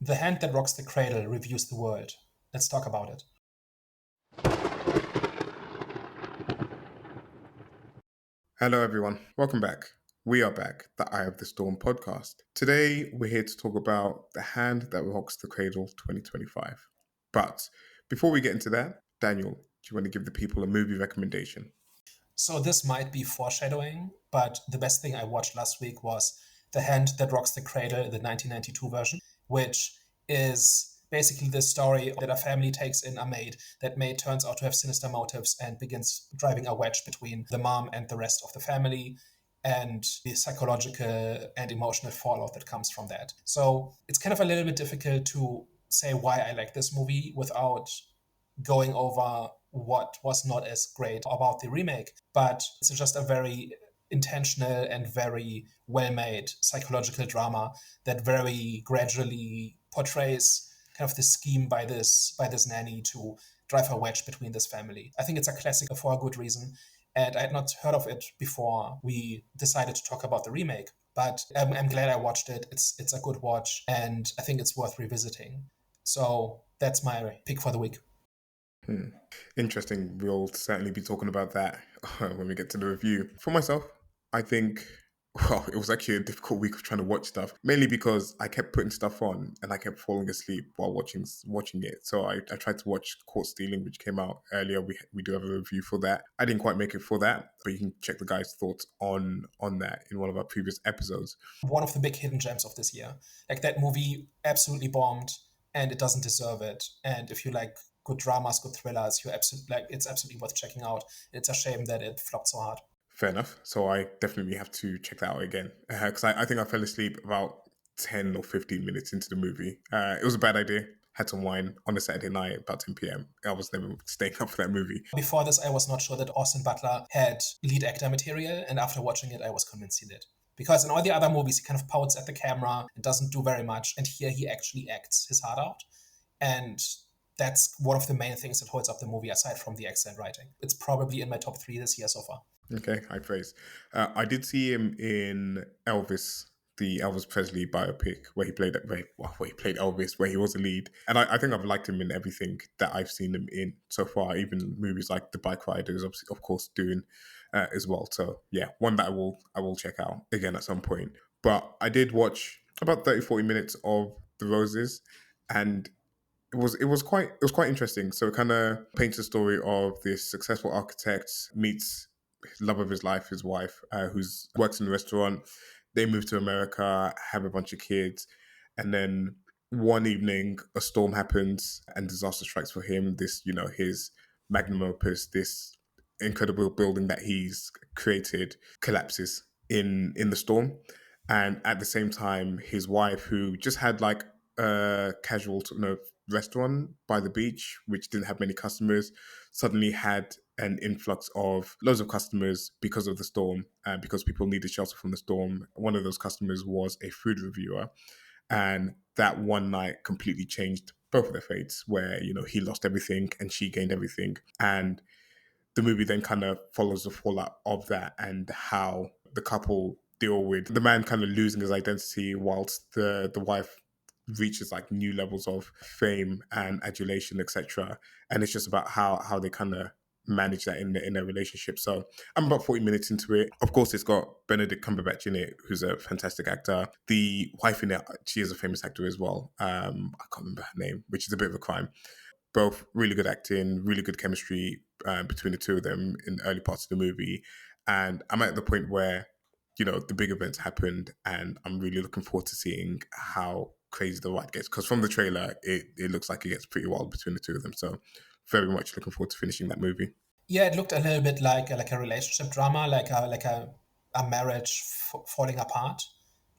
The Hand That Rocks the Cradle reviews the world. Let's talk about it. Hello, everyone. Welcome back. We are back, the Eye of the Storm podcast. Today, we're here to talk about The Hand That Rocks the Cradle 2025. But before we get into that, Daniel, do you want to give the people a movie recommendation? So this might be foreshadowing, but the best thing I watched last week was The Hand That Rocks the Cradle, the 1992 version, which is basically the story that a family takes in a maid. That maid turns out to have sinister motives and begins driving a wedge between the mom and the rest of the family, and the psychological and emotional fallout that comes from that. So it's kind of a little bit difficult to say why I like this movie without going over what was not as great about the remake, but it's just a very intentional and very well made psychological drama that very gradually portrays kind of the scheme by this nanny to drive a wedge between this family. I think it's a classic for a good reason, and I had not heard of it before we decided to talk about the remake. But I'm glad I watched it. It's a good watch, and I think it's worth revisiting. So that's my pick for the week. Hmm. Interesting. We'll certainly be talking about that when we get to the review. For myself, I think, well, it was actually a difficult week of trying to watch stuff, mainly because I kept putting stuff on and I kept falling asleep while watching it. So I tried to watch Court Stealing, which came out earlier. We do have a review for that. I didn't quite make it for that, but you can check the guys' thoughts on that in one of our previous episodes. One of the big hidden gems of this year. Like that movie absolutely bombed and it doesn't deserve it. And if you like good dramas, good thrillers, you absolutely like it's absolutely worth checking out. It's a shame that it flopped so hard. Fair enough. So I definitely have to check that out again because I think I fell asleep about 10 or 15 minutes into the movie. It was a bad idea. Had some wine on a Saturday night about 10 p.m. I was never staying up for that movie. Before this, I was not sure that Austin Butler had lead actor material, and after watching it, I was convinced he did. Because in all the other movies, he kind of pouts at the camera and doesn't do very much, and here he actually acts his heart out. And that's one of the main things that holds up the movie aside from the excellent writing. It's probably in my top three this year so far. Okay, high praise. I did see him in Elvis, the Elvis Presley biopic, where he played Elvis, where he was the lead, and I think I've liked him in everything that I've seen him in so far. Even movies like The Bike Riders, of course, doing as well. So yeah, one that I will check out again at some point. But I did watch about 30-40 minutes of The Roses, and it was quite interesting. So it kind of paints a story of this successful architect meets love of his life, his wife, who's works in a restaurant. They move to America, have a bunch of kids, and then one evening a storm happens and disaster strikes for him. This, his magnum opus, this incredible building that he's created collapses in the storm. And at the same time, his wife, who just had like a casual, restaurant by the beach, which didn't have many customers, suddenly had an influx of loads of customers because of the storm, because people needed shelter from the storm. One of those customers was a food reviewer, and that one night completely changed both of their fates, where he lost everything and she gained everything. And the movie then kind of follows the fallout of that and how the couple deal with the man kind of losing his identity whilst the wife reaches like new levels of fame and adulation, etc. And it's just about how they kind of manage that in their relationship. So I'm about 40 minutes into it. Of course, it's got Benedict Cumberbatch in it, who's a fantastic actor. The wife in it, she is a famous actor as well. I can't remember her name, which is a bit of a crime. Both really good acting, really good chemistry between the two of them in the early parts of the movie. And I'm at the point where, the big events happened, and I'm really looking forward to seeing how crazy the ride gets. Because from the trailer, it looks like it gets pretty wild between the two of them. So very much looking forward to finishing that movie. Yeah, it looked a little bit like a relationship drama, like a marriage falling apart.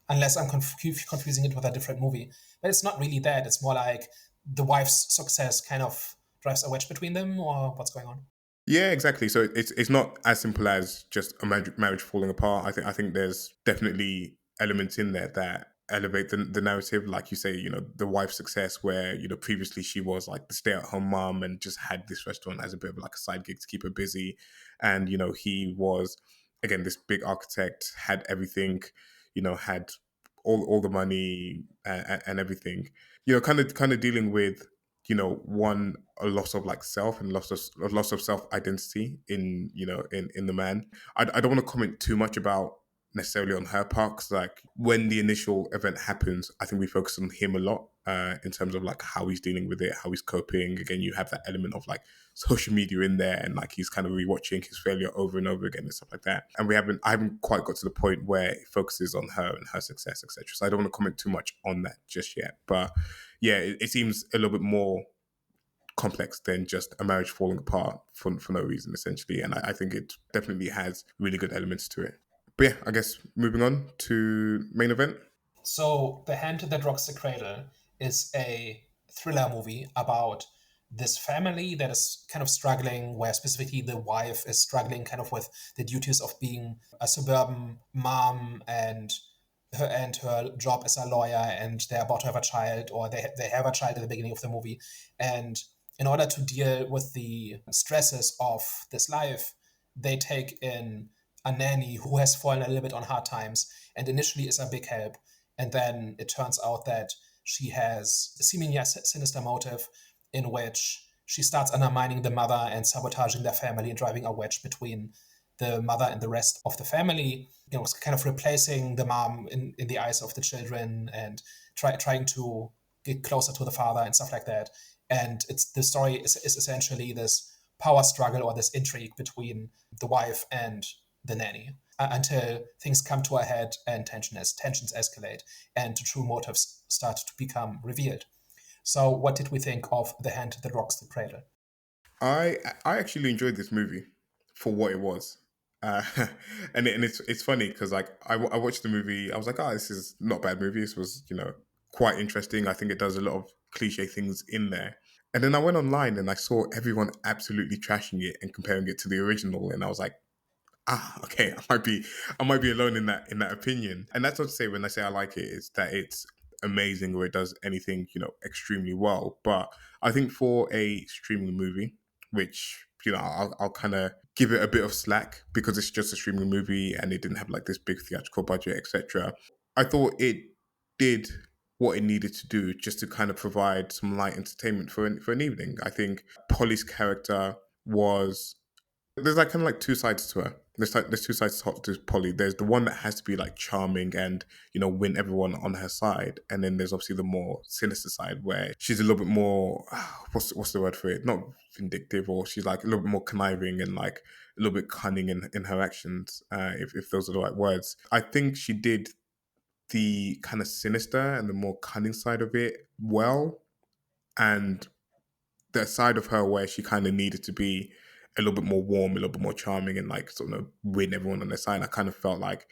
Unless I'm confusing it with a different movie, but it's not really that. It's more like the wife's success kind of drives a wedge between them, or what's going on. Yeah, exactly. So it's not as simple as just a marriage falling apart. I think there's definitely elements in there that elevate the narrative. Like you say, the wife's success, where previously she was like the stay-at-home mom and just had this restaurant as a bit of like a side gig to keep her busy, and he was again this big architect, had everything, had all the money and everything. Kind of dealing with one, a loss of like self and loss of self identity in in the man. I don't want to comment too much about necessarily on her part, 'cause, like when the initial event happens, I think we focus on him a lot in terms of like how he's dealing with it, how he's coping. Again, you have that element of like social media in there, and like he's kind of rewatching his failure over and over again and stuff like that. And I haven't quite got to the point where it focuses on her and her success, etc. So I don't want to comment too much on that just yet. But yeah, it seems a little bit more complex than just a marriage falling apart for no reason, essentially. And I think it definitely has really good elements to it. But yeah, I guess moving on to main event. So, The Hand That Rocks the Cradle is a thriller movie about this family that is kind of struggling, where specifically the wife is struggling kind of with the duties of being a suburban mom and her job as a lawyer, and they're about to have a child, or they have a child at the beginning of the movie. And in order to deal with the stresses of this life, they take in a nanny who has fallen a little bit on hard times and initially is a big help. And then it turns out that she has a seemingly a sinister motive in which she starts undermining the mother and sabotaging their family and driving a wedge between the mother and the rest of the family. Kind of replacing the mom in the eyes of the children, and trying to get closer to the father and stuff like that. And the story is essentially this power struggle or this intrigue between the wife and the nanny, until things come to a head and tensions escalate and the true motives start to become revealed. So, what did we think of The Hand That Rocks the Cradle? I actually enjoyed this movie for what it was. Uh, and it's funny because like I watched the movie, I was like, oh, this is not a bad movie. This was quite interesting. I think it does a lot of cliche things in there. And then I went online and I saw everyone absolutely trashing it and comparing it to the original, and I was like, okay, I might be alone in that opinion. And that's not to say when I say I like it, it's that it's amazing or it does anything, extremely well. But I think for a streaming movie, which, I'll kind of give it a bit of slack because it's just a streaming movie and it didn't have like this big theatrical budget, etc. I thought it did what it needed to do just to kind of provide some light entertainment for an evening. I think Polly's character was there's like kind of like two sides to her. There's two sides to Polly. There's the one that has to be like charming and win everyone on her side, and then there's obviously the more sinister side where she's a little bit more what's the word for it? Not vindictive, or she's like a little bit more conniving and like a little bit cunning in her actions. If those are the right words, I think she did the kind of sinister and the more cunning side of it well, and that side of her where she kind of needed to be a little bit more warm, a little bit more charming, and like sort of win everyone on their side. I kind of felt like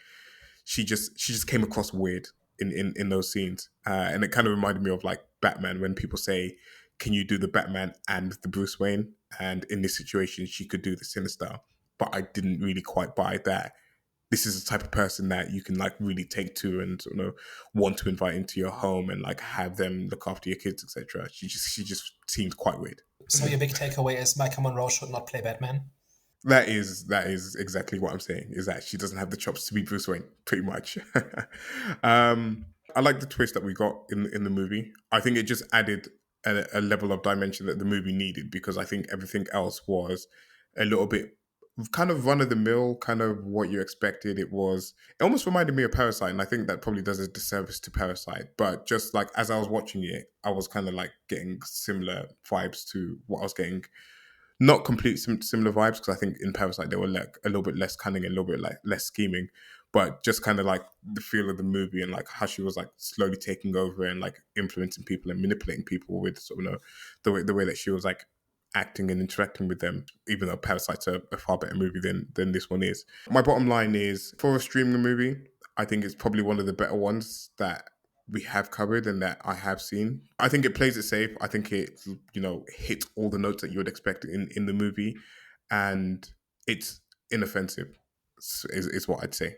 she just came across weird in those scenes, and it kind of reminded me of like Batman when people say, "Can you do the Batman and the Bruce Wayne?" And in this situation, she could do the Sinister, but I didn't really quite buy that. This is the type of person that you can like really take to and want to invite into your home and like have them look after your kids, etc. She just seemed quite weird. So, your big takeaway is Maika Monroe should not play Batman? That is exactly what I'm saying. Is that she doesn't have the chops to be Bruce Wayne, pretty much. um, I like the twist that we got in the movie. I think it just added a level of dimension that the movie needed, because I think everything else was a little bit kind of run of the mill, kind of what you expected. It almost reminded me of Parasite, and I think that probably does a disservice to Parasite. But just like as I was watching it, I was kind of like getting similar vibes to what I was getting, not complete similar vibes, because I think in Parasite they were like a little bit less cunning and a little bit like less scheming, but just kind of like the feel of the movie and like how she was like slowly taking over and like influencing people and manipulating people with sort of the way that she was like acting and interacting with them. Even though Parasite's a far better movie than this one is. My bottom line is, for a streaming movie, I think it's probably one of the better ones that we have covered and that I have seen. I think it plays it safe. I think it, hits all the notes that you would expect in the movie, and it's inoffensive. Is what I'd say.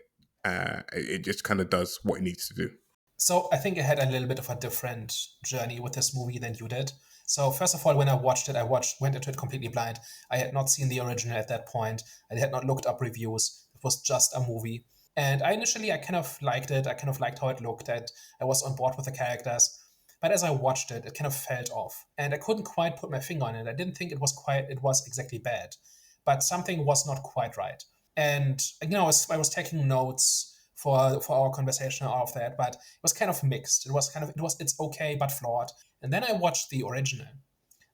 It just kind of does what it needs to do. So, I think I had a little bit of a different journey with this movie than you did. So, first of all, when I watched it, went into it completely blind. I had not seen the original at that point. I had not looked up reviews. It was just a movie. And I kind of liked it. I kind of liked how it looked. I was on board with the characters. But as I watched it, it kind of felt off. And I couldn't quite put my finger on it. I didn't think it was exactly bad. But something was not quite right. And I was taking notes for our conversation and all of that, but it was kind of mixed. It's okay but flawed. And then I watched the original.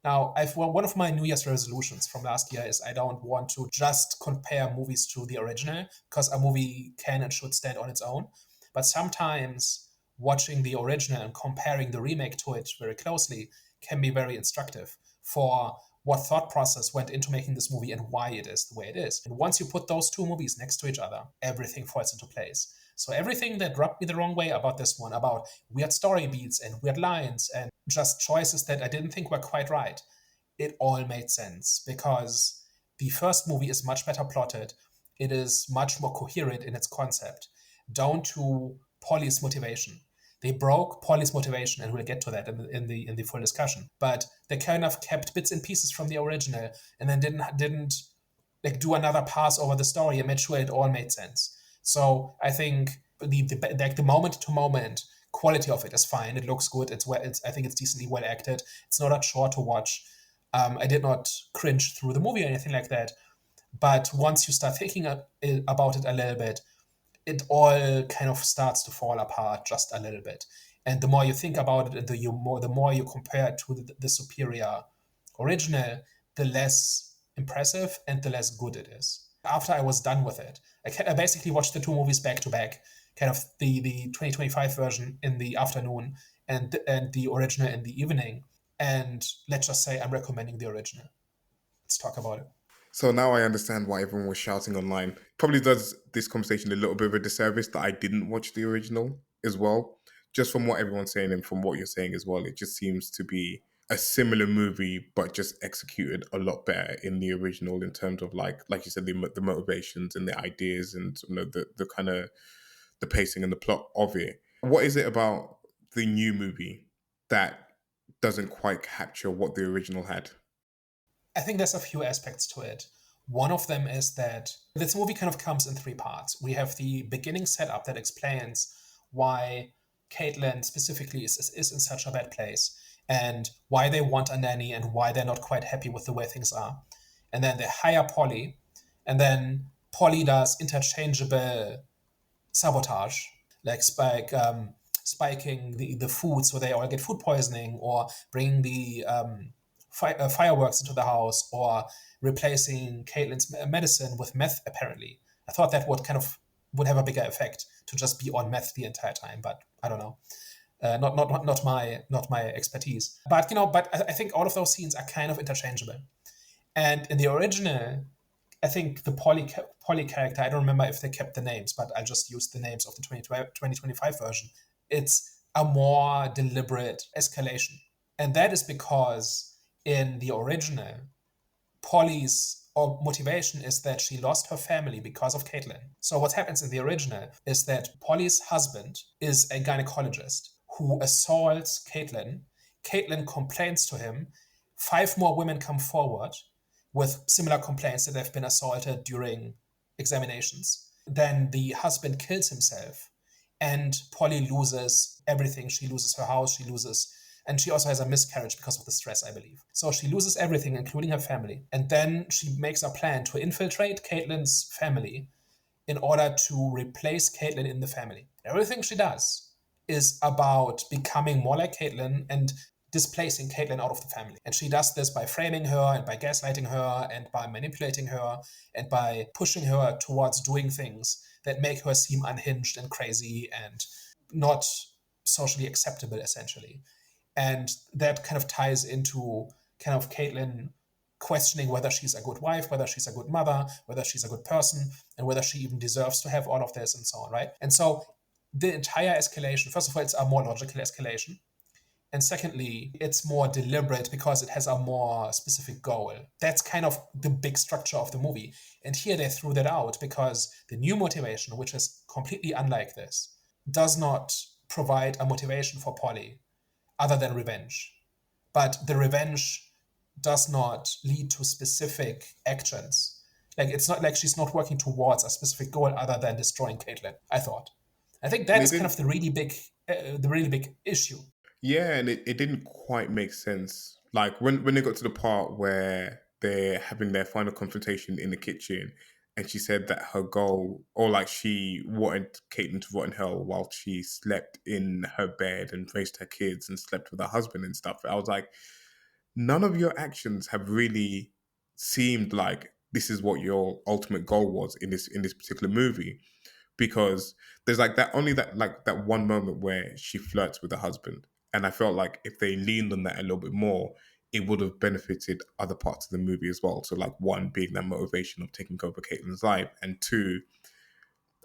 Now, one of my New Year's resolutions from last year is I don't want to just compare movies to the original, because a movie can and should stand on its own. But sometimes watching the original and comparing the remake to it very closely can be very instructive for what thought process went into making this movie and why it is the way it is. And once you put those two movies next to each other, everything falls into place. So everything that rubbed me the wrong way about this one, about weird story beats and weird lines and just choices that I didn't think were quite right, it all made sense because the first movie is much better plotted. It is much more coherent in its concept, down to Polly's motivation. They broke Polly's motivation, and we'll get to that in the full discussion. But they kind of kept bits and pieces from the original, and then didn't like do another pass over the story and made sure it all made sense. So I think the moment to moment quality of it is fine. It looks good. I think it's decently well acted. It's not a chore to watch. I did not cringe through the movie or anything like that. But once you start thinking about it a little bit, it all kind of starts to fall apart just a little bit. And the more you think about it, the more you compare it to the superior original, the less impressive and the less good it is. After I was done with it, I basically watched the two movies back to back, kind of the 2025 version in the afternoon and the original in the evening. And let's just say I'm recommending the original. Let's talk about it. So now I understand why everyone was shouting online. Probably does this conversation a little bit of a disservice that I didn't watch the original as well. Just from what everyone's saying and from what you're saying as well, it just seems to be a similar movie, but just executed a lot better in the original in terms of like you said, the motivations and the ideas and the kind of the pacing and the plot of it. What is it about the new movie that doesn't quite capture what the original had? I think there's a few aspects to it. One of them is that this movie kind of comes in three parts. We have the beginning setup that explains why Caitlin specifically is in such a bad place and why they want a nanny and why they're not quite happy with the way things are. And then they hire Polly, and then Polly does interchangeable sabotage, like spiking the food so they all get food poisoning, or bringing the fireworks into the house, or replacing Caitlin's medicine with meth. Apparently, I thought that would have a bigger effect to just be on meth the entire time, but I don't know. Not my expertise. But I think all of those scenes are kind of interchangeable. And in the original, I think the Polly character, I don't remember if they kept the names, but I'll just use the names of the 2025 version. It's a more deliberate escalation. And that is because in the original, Polly's motivation is that she lost her family because of Caitlin. So what happens in the original is that Polly's husband is a gynecologist who assaults Caitlin. Caitlin complains to him. 5 more women come forward with similar complaints that they've been assaulted during examinations. Then the husband kills himself, and Polly loses everything. She loses her house, and she also has a miscarriage because of the stress, I believe. So she loses everything, including her family. And then she makes a plan to infiltrate Caitlin's family in order to replace Caitlin in the family. Everything she does is about becoming more like Caitlin and displacing Caitlin out of the family. And she does this by framing her and by gaslighting her and by manipulating her and by pushing her towards doing things that make her seem unhinged and crazy and not socially acceptable, essentially. And that kind of ties into kind of Caitlin questioning whether she's a good wife, whether she's a good mother, whether she's a good person, and whether she even deserves to have all of this and so on, right? And so the entire escalation, first of all, it's a more logical escalation. And secondly, it's more deliberate because it has a more specific goal. That's kind of the big structure of the movie. And here they threw that out because the new motivation, which is completely unlike this, does not provide a motivation for Polly other than revenge. But the revenge does not lead to specific actions. Like it's not like she's not working towards a specific goal other than destroying Caitlyn. I thought. I think And that it is kind didn't. of the really big issue. Yeah, and it didn't quite make sense. Like when they got to the part where they're having their final confrontation in the kitchen, and she said that her goal, or like she wanted Caitlin to rot in hell while she slept in her bed and raised her kids and slept with her husband and stuff. I was like, none of your actions have really seemed like this is what your ultimate goal was in this particular movie, because there's like that only that like that one moment where she flirts with her husband, and I felt like if they leaned on that a little bit more, it would have benefited other parts of the movie as well. So like one being that motivation of taking over Caitlin's life, and two,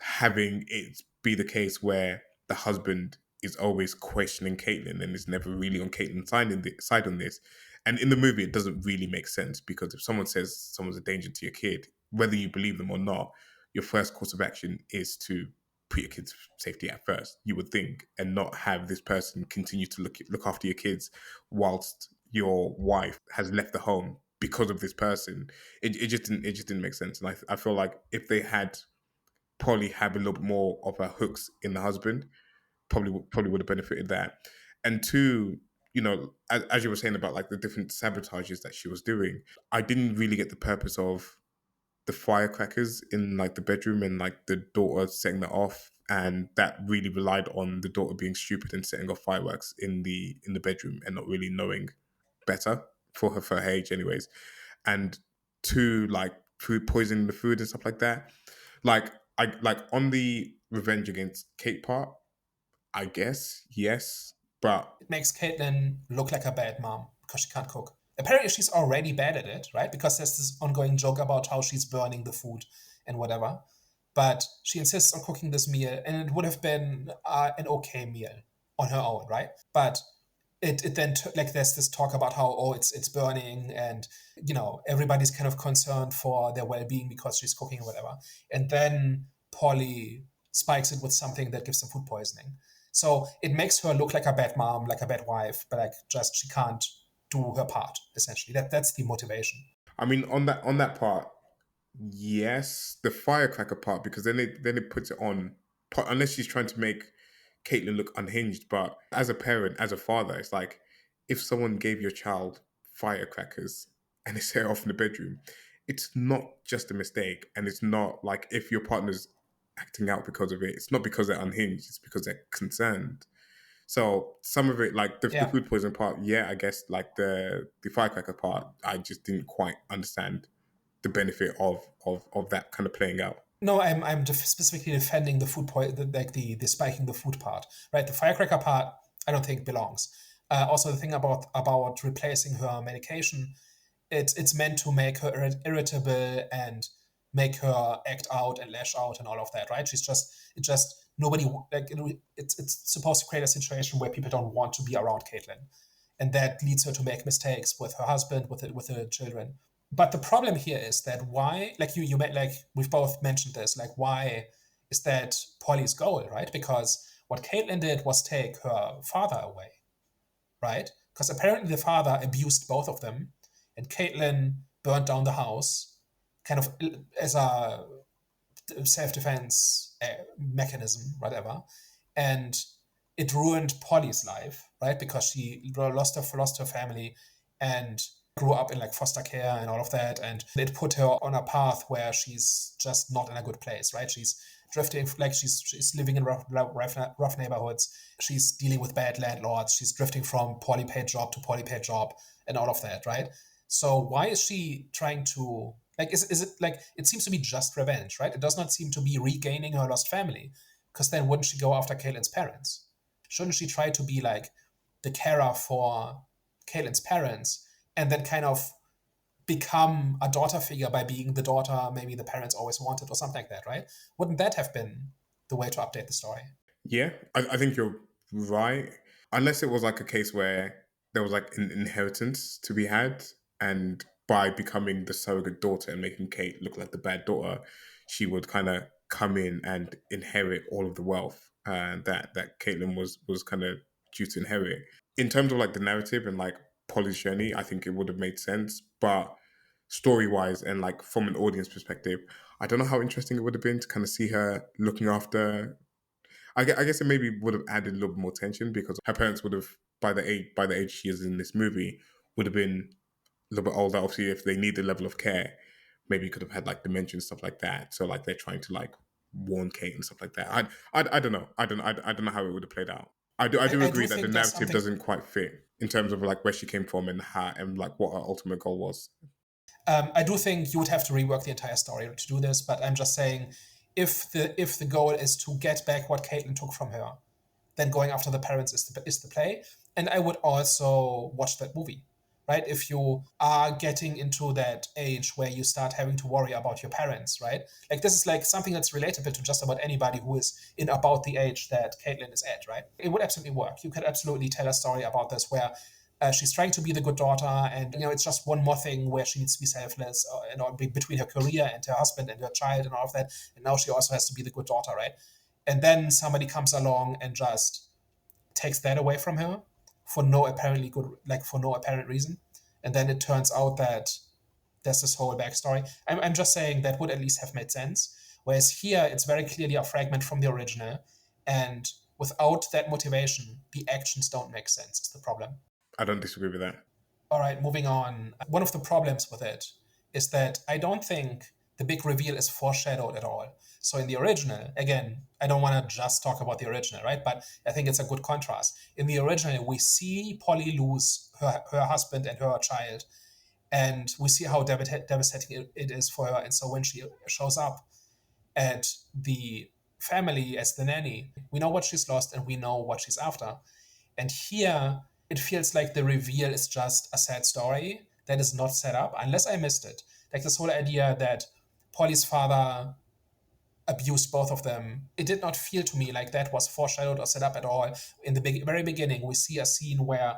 having it be the case where the husband is always questioning Caitlyn and is never really on Caitlin's side on this. And in the movie, it doesn't really make sense, because if someone says someone's a danger to your kid, whether you believe them or not, your first course of action is to put your kids' safety at first, you would think, and not have this person continue to look after your kids whilst your wife has left the home because of this person. It just didn't make sense. And I feel like if they had probably have a little bit more of her hooks in the husband, probably would have benefited that. And two, as you were saying about like the different sabotages that she was doing, I didn't really get the purpose of the firecrackers in like the bedroom and like the daughter setting that off, and that really relied on the daughter being stupid and setting off fireworks in the bedroom and not really knowing better for her age anyways. And two, like food poisoning the food and stuff like that. Like I like on the revenge against Kate part, I guess, yes. But It makes Caitlyn look like a bad mom because she can't cook. Apparently, she's already bad at it, right? Because there's this ongoing joke about how she's burning the food and whatever. But she insists on cooking this meal, and it would have been an okay meal on her own, right? But it then like there's this talk about how it's burning, and everybody's kind of concerned for their well-being because she's cooking or whatever, and then Polly spikes it with something that gives them food poisoning. So it makes her look like a bad mom, like a bad wife, but like just she can't do her part. Essentially, that's the motivation. I mean, on that part, yes, the firecracker part, because then it puts it on. Unless she's trying to make Caitlyn look unhinged, but as a parent, as a father, it's like if someone gave your child firecrackers and they set it off in the bedroom, it's not just a mistake, and it's not like if your partner's acting out because of it, it's not because they're unhinged, it's because they're concerned. So some of it, like the Yeah. food poisoning part, yeah, I guess like the firecracker part, I just didn't quite understand the benefit of that kind of playing out. No, I'm specifically defending the like the spiking the food part, right? The firecracker part, I don't think belongs. Also, the thing about replacing her medication, it's meant to make her irritable and make her act out and lash out and all of that, right? It just nobody like it's supposed to create a situation where people don't want to be around Caitlyn, and that leads her to make mistakes with her husband, with the children. But the problem here is that why, like like we've both mentioned this, like why is that Polly's goal, right? Because what Caitlyn did was take her father away, right? Because apparently the father abused both of them, and Caitlyn burned down the house, kind of as a self-defense mechanism, whatever, and it ruined Polly's life, right? Because she lost her family and grew up in like foster care and all of that, and it put her on a path where she's just not in a good place, right? She's drifting, like she's living in rough neighborhoods. She's dealing with bad landlords. She's drifting from poorly paid job to poorly paid job and all of that, right? So why is she trying to like is it like it seems to be just revenge, right? It does not seem to be regaining her lost family. Because then wouldn't she go after Caitlin's parents? Shouldn't she try to be like the carer for Caitlin's parents and then kind of become a daughter figure by being the daughter maybe the parents always wanted or something like that, right? Wouldn't that have been the way to update the story? Yeah, I think you're right. Unless it was like a case where there was like an inheritance to be had, and by becoming the surrogate daughter and making Kate look like the bad daughter, she would kind of come in and inherit all of the wealth that Caitlyn was kind of due to inherit. In terms of like the narrative and like Polly's journey, I think it would have made sense. But story wise and like from an audience perspective, I don't know how interesting it would have been to kind of see her looking after. I guess it maybe would have added a little bit more tension because her parents would have by the age she is in this movie would have been a little bit older. Obviously, if they need the level of care, maybe could have had like dementia and stuff like that. So like they're trying to like warn Kate and stuff like that. I don't know. I don't know how it would have played out. I do I do agree that the think there's narrative something. doesn't quite fit in terms of like where she came from and how and like what her ultimate goal was. I do think you would have to rework the entire story to do this, but I'm just saying, if the goal is to get back what Caitlin took from her, then going after the parents is the play. And I would also watch that movie, right? If you are getting into that age where you start having to worry about your parents, right? Like this is like something that's relatable to just about anybody who is in about the age that Caitlin is at, right? It would absolutely work. You could absolutely tell a story about this where she's trying to be the good daughter, and it's just one more thing where she needs to be selfless, between her career and her husband and her child and all of that. And now she also has to be the good daughter, right? And then somebody comes along and just takes that away from her for no apparently good, like for no apparent reason. And then it turns out that there's this whole backstory. I'm just saying that would at least have made sense. Whereas here, it's very clearly a fragment from the original. And without that motivation, the actions don't make sense, is the problem. I don't disagree with that. All right, moving on. One of the problems with it is that I don't think the big reveal is foreshadowed at all. So in the original, again, I don't want to just talk about the original, right? But I think it's a good contrast. In the original, we see Polly lose her husband and her child, and we see how devastating it is for her. And so when she shows up at the family as the nanny, we know what she's lost and we know what she's after. And here, it feels like the reveal is just a sad story that is not set up, unless I missed it. Like this whole idea that Polly's father abused both of them. It did not feel to me like that was foreshadowed or set up at all. In the very beginning, we see a scene where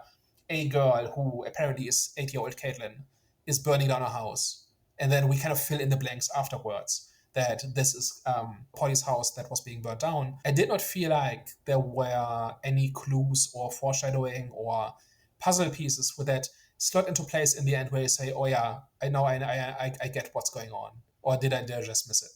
a girl who apparently is 8-year-old Caitlin is burning down a house. And then we kind of fill in the blanks afterwards that this is Polly's house that was being burned down. I did not feel like there were any clues or foreshadowing or puzzle pieces with that slot into place in the end where you say, oh yeah, I get what's going on. Or did I just miss it?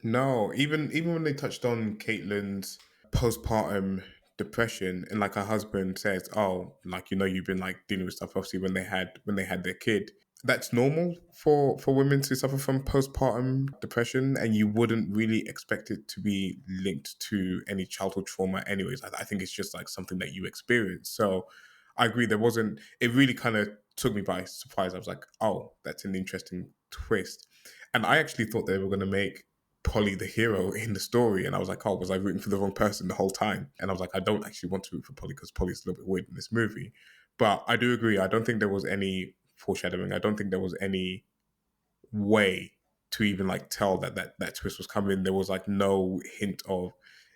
No, even when they touched on Caitlin's postpartum depression and like her husband says, "Oh, like you've been like dealing with stuff obviously when they had their kid." That's normal for women to suffer from postpartum depression, and you wouldn't really expect it to be linked to any childhood trauma. Anyways, I think it's just like something that you experience. So I agree. There wasn't. It really kind of took me by surprise. I was like, "Oh, that's an interesting twist," and I actually thought they were going to make Polly the hero in the story. And I was like, oh, was I rooting for the wrong person the whole time? And I was like, I don't actually want to root for Polly because Polly's a little bit weird in this movie. But I do agree. I don't think there was any foreshadowing. I don't think there was any way to even like tell that twist was coming. There was like no hint of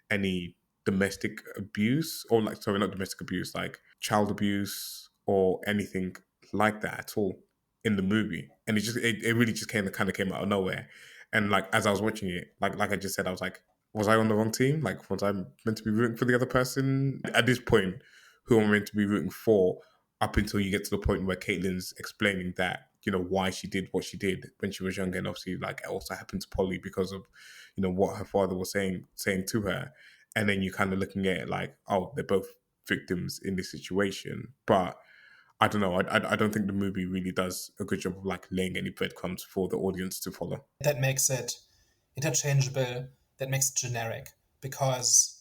any domestic abuse or like sorry, not domestic abuse, like child abuse or anything like that at all in the movie. And it really just kind of came out of nowhere. And like as I was watching it, like I just said, I was like, was I on the wrong team? Like was I meant to be rooting for the other person? At this point, who am I meant to be rooting for? Up until you get to the point where Caitlin's explaining that why she did what she did when she was younger, and obviously like it also happened to Polly because of what her father was saying to her, and then you kind of looking at it like, oh, they're both victims in this situation. But I don't know. I don't think the movie really does a good job of like laying any breadcrumbs for the audience to follow. That makes it interchangeable, that makes it generic, because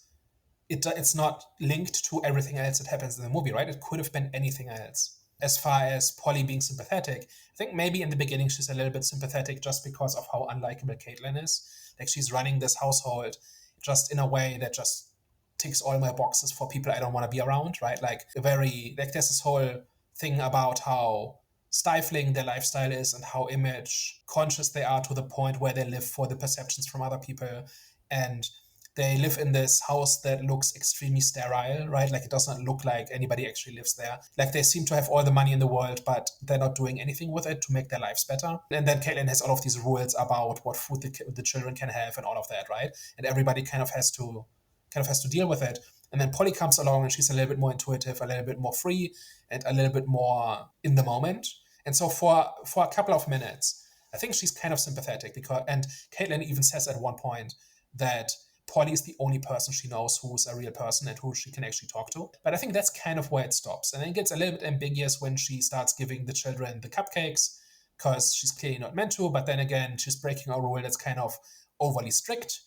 it's not linked to everything else that happens in the movie, right? It could have been anything else. As far as Polly being sympathetic, I think maybe in the beginning she's a little bit sympathetic just because of how unlikable Caitlin is. Like she's running this household just in a way that just ticks all my boxes for people I don't want to be around, right? Like there's this whole thing about how stifling their lifestyle is and how image conscious they are to the point where they live for the perceptions from other people. And they live in this house that looks extremely sterile, right? Like it doesn't look like anybody actually lives there. Like they seem to have all the money in the world, but they're not doing anything with it to make their lives better. And then Caitlin has all of these rules about what food the children can have and all of that, right? And everybody kind of has to deal with it. And then Polly comes along and she's a little bit more intuitive, a little bit more free, and a little bit more in the moment. And so for a couple of minutes, I think she's kind of sympathetic and Caitlin even says at one point that Polly is the only person she knows who's a real person and who she can actually talk to. But I think that's kind of where it stops. And then it gets a little bit ambiguous when she starts giving the children the cupcakes, because she's clearly not meant to, but then again, she's breaking a rule that's kind of overly strict,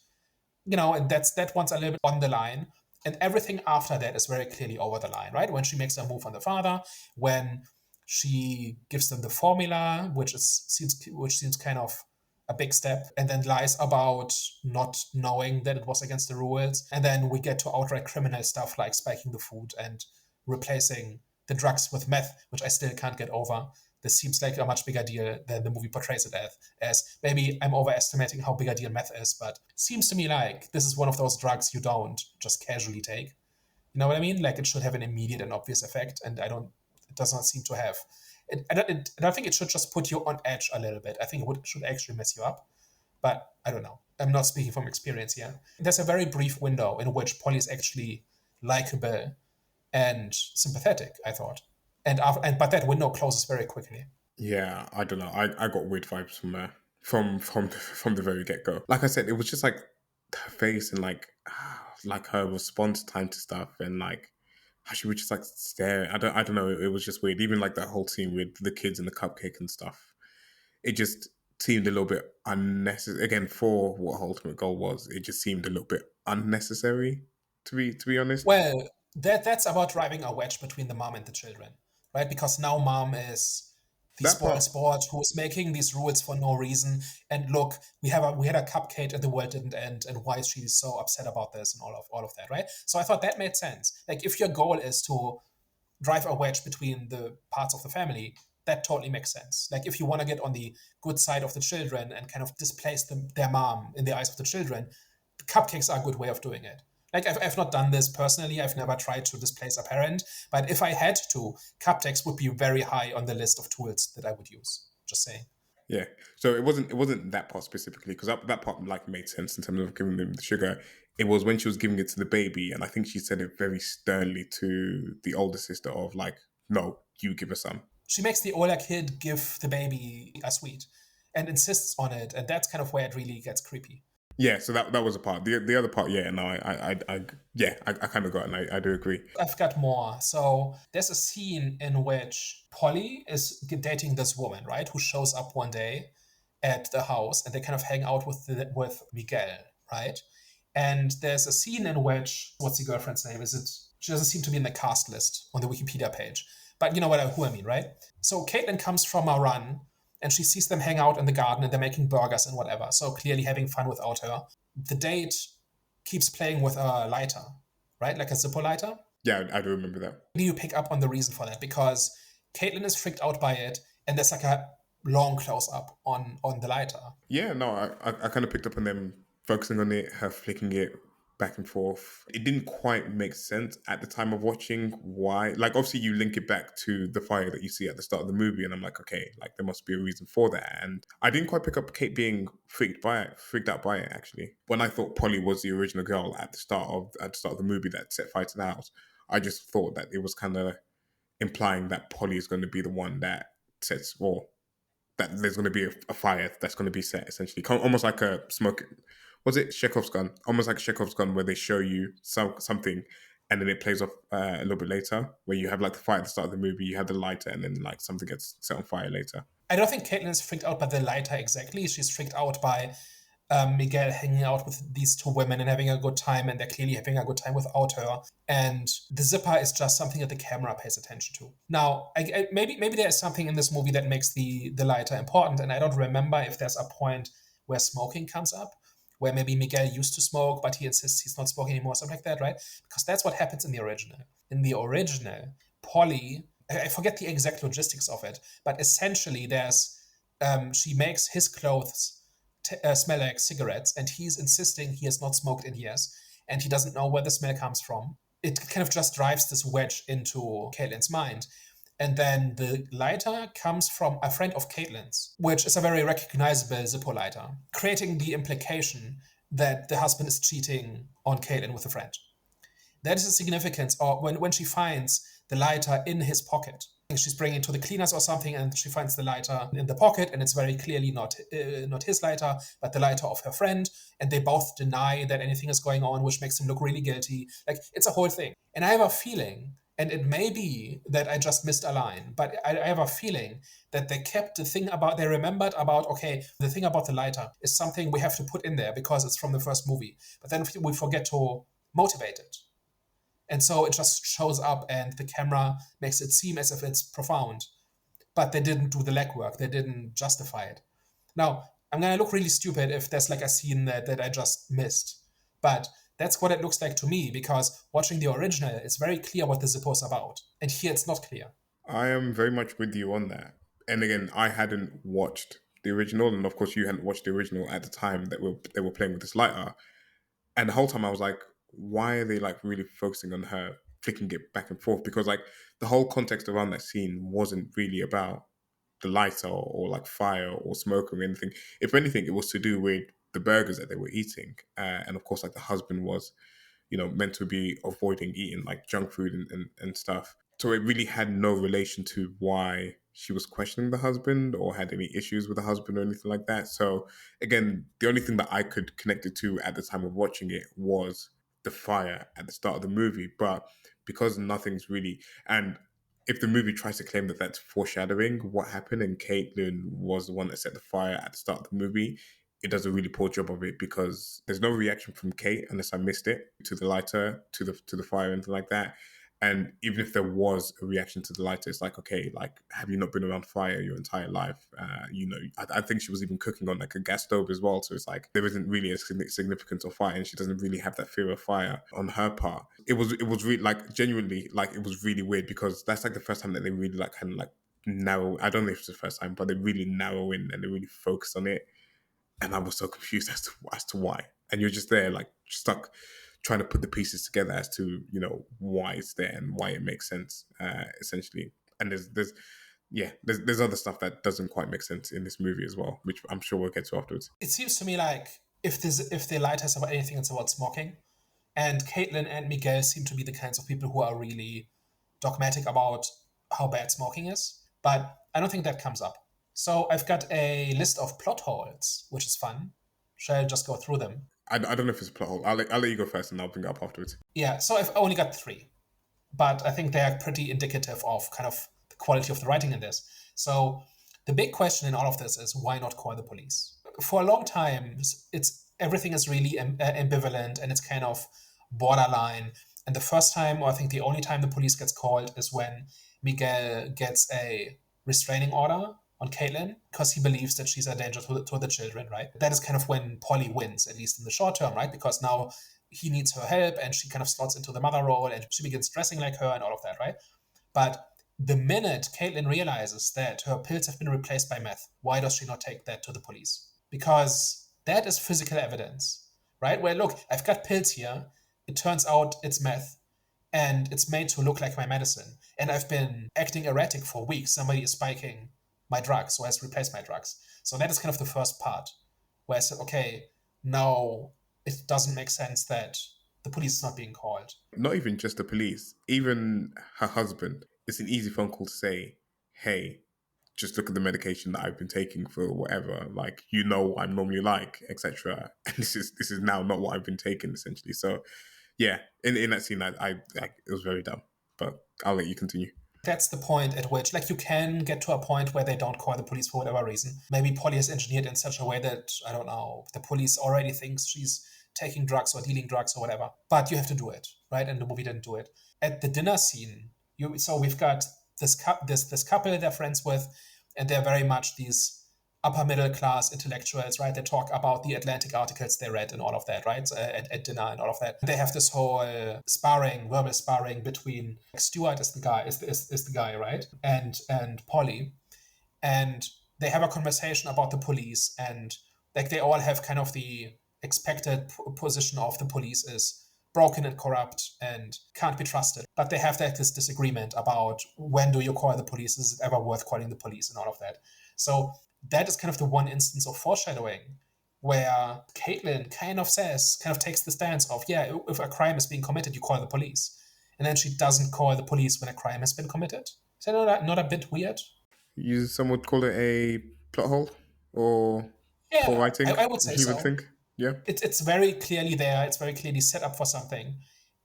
and that one's a little bit on the line. And everything after that is very clearly over the line, right? When she makes a move on the father, when she gives them the formula, which seems kind of a big step, and then lies about not knowing that it was against the rules. And then we get to outright criminal stuff like spiking the food and replacing the drugs with meth, which I still can't get over. This seems like a much bigger deal than the movie portrays it as. Maybe I'm overestimating how big a deal meth is, but it seems to me like this is one of those drugs you don't just casually take. You know what I mean? Like, it should have an immediate and obvious effect, and it does not seem to have. And I think it should just put you on edge a little bit. I think it should actually mess you up, but I don't know. I'm not speaking from experience here. There's a very brief window in which Polly is actually likable and sympathetic, I thought. But that window closes very quickly. Yeah, I don't know. I got weird vibes from the very get go. Like I said, it was just like her face and like her response time to stuff, and like how she would just like stare. I don't know. It was just weird. Even like that whole scene with the kids and the cupcake and stuff. It just seemed a little bit unnecessary. Again, for what her ultimate goal was, it just seemed a little bit unnecessary. To be honest, Well, that's about driving a wedge between the mom and the children, right? Because now mom is the that spoil part. sport who is making these rules for no reason. And look, we had a cupcake and the world didn't end, and why is she so upset about this and all of that, right? So I thought that made sense. Like, if your goal is to drive a wedge between the parts of the family, that totally makes sense. Like, if you want to get on the good side of the children and kind of displace their mom in the eyes of the children, the cupcakes are a good way of doing it. Like, I've not done this personally. I've never tried to displace a parent. But if I had to, cupcakes would be very high on the list of tools that I would use. Just saying. Yeah. So it wasn't that part specifically, because that part like made sense in terms of giving them the sugar. It was when she was giving it to the baby, and I think she said it very sternly to the older sister of like, "No, you give her some." She makes the older kid give the baby a sweet and insists on it. And that's kind of where it really gets creepy. Yeah. So that was a part. The other part, yeah. No, I kind of got it. And I do agree. I've got more. So there's a scene in which Polly is dating this woman, right, who shows up one day at the house, and they kind of hang out with Miguel, right? And there's a scene in which, what's the girlfriend's name? She doesn't seem to be in the cast list on the Wikipedia page, but you know who I mean, right? So Caitlin comes from a run, and she sees them hang out in the garden, and they're making burgers and whatever. So clearly having fun without her. The date keeps playing with a lighter, right? Like a Zippo lighter. Yeah, I do remember that. Do you pick up on the reason for that? Because Caitlin is freaked out by it, and there's like a long close up on the lighter. Yeah, no, I kind of picked up on them focusing on it, her flicking it back and forth. It didn't quite make sense at the time of watching why. Like, obviously, you link it back to the fire that you see at the start of the movie, and I'm like, okay, like there must be a reason for that. And I didn't quite pick up Kate being freaked out by it. Actually, when I thought Polly was the original girl at the start of the movie that set fire to the house, I just thought that it was kind of implying that Polly is going to be the one that sets, or that there's going to be a fire that's going to be set, essentially, almost like a smoke. Was it Chekhov's gun? Almost like Chekhov's gun, where they show you something, and then it plays off a little bit later, where you have like the fire at the start of the movie, you have the lighter, and then like something gets set on fire later. I don't think Caitlin is freaked out by the lighter exactly. She's freaked out by Miguel hanging out with these two women and having a good time, and they're clearly having a good time without her. And the zipper is just something that the camera pays attention to. Now, maybe there is something in this movie that makes the lighter important, and I don't remember if there's a point where smoking comes up, where maybe Miguel used to smoke, but he insists he's not smoking anymore, something like that, right? Because that's what happens in the original. In the original, Polly, I forget the exact logistics of it, but essentially she makes his clothes smell like cigarettes, and he's insisting he has not smoked in years, and he doesn't know where the smell comes from. It kind of just drives this wedge into Caitlin's mind. And then the lighter comes from a friend of Caitlin's, which is a very recognizable Zippo lighter, creating the implication that the husband is cheating on Caitlin with a friend. That is the significance, or when she finds the lighter in his pocket, She's bringing it to the cleaners or something, and she finds the lighter in the pocket, and it's very clearly not his lighter, but the lighter of her friend. And they both deny that anything is going on, which makes him look really guilty. Like, it's a whole thing. And I have a feeling, and it may be that I just missed a line, but I have a feeling that they kept they remembered about, okay, the thing about the lighter is something we have to put in there because it's from the first movie. But then we forget to motivate it. And so it just shows up and the camera makes it seem as if it's profound. But they didn't do the legwork. They didn't justify it. Now, I'm going to look really stupid if there's like a scene that I just missed. But that's what it looks like to me, because watching the original, it's very clear what the Zippo is about. And here it's not clear. I am very much with you on that. And again, I hadn't watched the original, and of course, you hadn't watched the original at the time that they were playing with this lighter. And the whole time, I was like, why are they like really focusing on her flicking it back and forth? Because like the whole context around that scene wasn't really about the lighter or like fire or smoke or anything. If anything, it was to do with the burgers that they were eating, and of course, like the husband was, meant to be avoiding eating like junk food and stuff. So it really had no relation to why she was questioning the husband or had any issues with the husband or anything like that. So again, the only thing that I could connect it to at the time of watching it was the fire at the start of the movie. But because nothing's really, and if the movie tries to claim that that's foreshadowing what happened and Caitlin was the one that set the fire at the start of the movie, it does a really poor job of it because there's no reaction from Kate unless I missed it to the lighter, to the fire, anything like that. And even if there was a reaction to the lighter, it's like, okay, like, have you not been around fire your entire life? I think she was even cooking on like a gas stove as well. So it's like there isn't really a significance of fire, and she doesn't really have that fear of fire on her part. It was really like genuinely like it was really weird because that's like the first time that they really like kind of like narrow. I don't know if it's the first time, but they really narrow in and they really focus on it. And I was so confused as to why. And you're just there, like stuck, trying to put the pieces together as to why it's there and why it makes sense, essentially. And there's other stuff that doesn't quite make sense in this movie as well, which I'm sure we'll get to afterwards. It seems to me like if the light has about anything, it's about smoking. And Caitlin and Miguel seem to be the kinds of people who are really dogmatic about how bad smoking is. But I don't think that comes up. So I've got a list of plot holes, which is fun. Shall I just go through them? I don't know if it's a plot hole. I'll let you go first and I'll bring it up afterwards. Yeah, so I've only got 3. But I think they are pretty indicative of kind of the quality of the writing in this. So the big question in all of this is, why not call the police? For a long time, everything is really ambivalent and it's kind of borderline. And the first time, or I think the only time the police gets called, is when Miguel gets a restraining order on Caitlin because he believes that she's a danger to the children, right? That is kind of when Polly wins, at least in the short term, right? Because now he needs her help and she kind of slots into the mother role and she begins dressing like her and all of that, right? But the minute Caitlin realizes that her pills have been replaced by meth, why does she not take that to the police? Because that is physical evidence, right? Where, look, I've got pills here. It turns out it's meth and it's made to look like my medicine. And I've been acting erratic for weeks. Somebody is spiking my drugs or has replaced my drugs. So that is kind of the first part where I said, okay, now it doesn't make sense that the police is not being called. Not even just the police, even her husband. It's an easy phone call to say, hey, just look at the medication that I've been taking for whatever, like, what I'm normally like, etc. And this is now not what I've been taking, essentially. So yeah, in that scene, I it was very dumb. But I'll let you continue. That's the point at which, like, you can get to a point where they don't call the police for whatever reason. Maybe Polly is engineered in such a way that, I don't know, the police already thinks she's taking drugs or dealing drugs or whatever. But you have to do it, right? And the movie didn't do it. At the dinner scene, so we've got this couple they're friends with, and they're very much these upper middle class intellectuals, right? They talk about the Atlantic articles they read and all of that, right? At dinner and all of that. They have this whole verbal sparring between Stuart is the guy, right? And Polly. And they have a conversation about the police, and like they all have kind of the expected position of the police is broken and corrupt and can't be trusted. But they have this disagreement about when do you call the police? Is it ever worth calling the police and all of that? So that is kind of the one instance of foreshadowing where Caitlin kind of takes the stance of, yeah, if a crime is being committed, you call the police. And then she doesn't call the police when a crime has been committed. Is that not a bit weird? Some would call it a plot hole or poor Yeah, writing, I would say you would so. think. Yeah. It's very clearly there. It's very clearly set up for something,